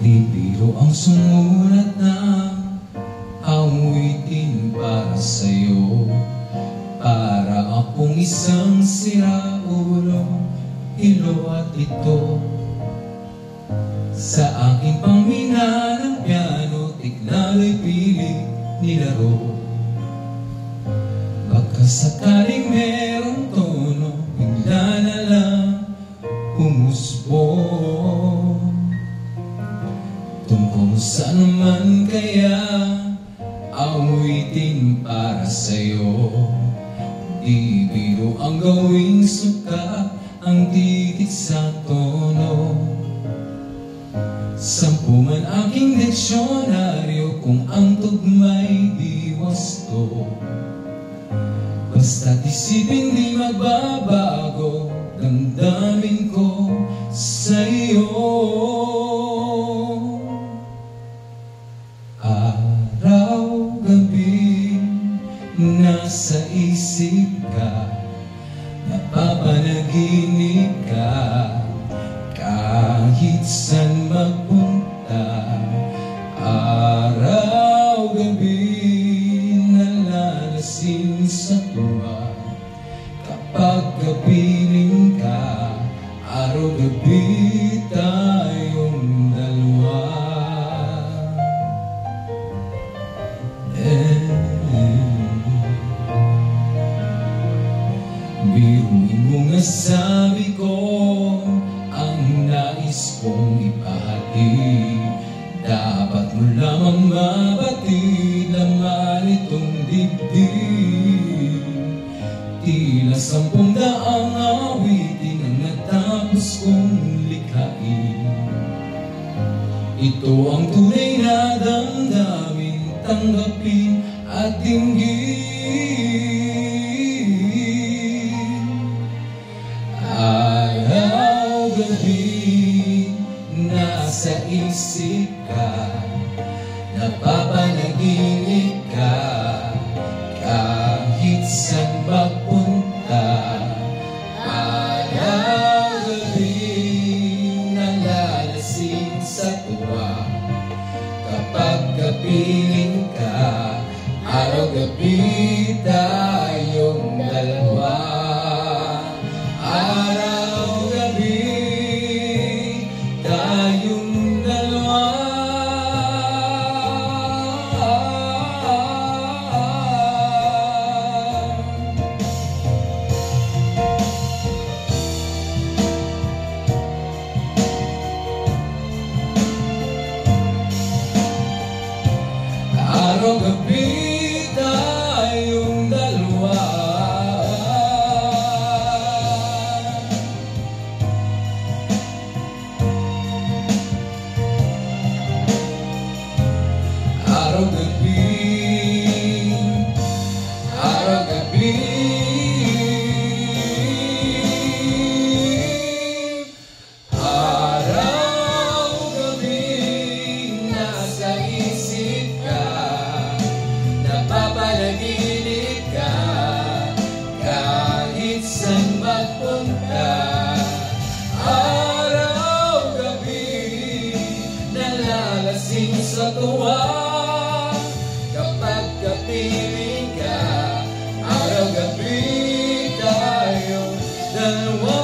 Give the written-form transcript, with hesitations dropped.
Di biro ang sumulat ng awitin para sa'yo, para akong isang siraulo, ilo at ito. Sa aking pangmina ng piano, tignalo'y pilit nilaro. Baka sakaling merong tono, bigla na lang humusbong. Tungkol saan naman kaya awitin para sa'yo? Di biro ang gawing suka, ang titik sa tono. 10 man aking diksyonaryo kung ang tugma'y di wasto. Basta't isipin di magbabago, damdamin ko sa'yo. Araw-gabi nasa isip ka, napapanaginip ka, kahit saan magpunta. Araw-gabi nalalasin sa tuwa, kapag kapiling ka, araw-gabi tayong dalawa. Biruin mo nga sabi ko ang nais kong ipahatid. Dapat mo lamang mabatid, laman itong dibdib. Tila 10 daang awitin ang natapos kong likhain. Ito ang tunay na damdamin, tanggapin at dinggin. Araw-gabi nasa isip ka, napapanaginip ka, kahit saan magpunta. Araw-gabi nalalasing sa tuwa, kapag kapiling ka, araw-gabi tayong dalawa. Araw-gabi tayong dalawa. Araw-gabi tayong dalawa. Araw-gabi, araw-gabi, araw-gabi nasa isip ka, napapanaginip ka, kahit saan magpunta. Araw-gabi nalalasing sa tuwa, kapag kapiling ka, araw-gabi tayong dalawa.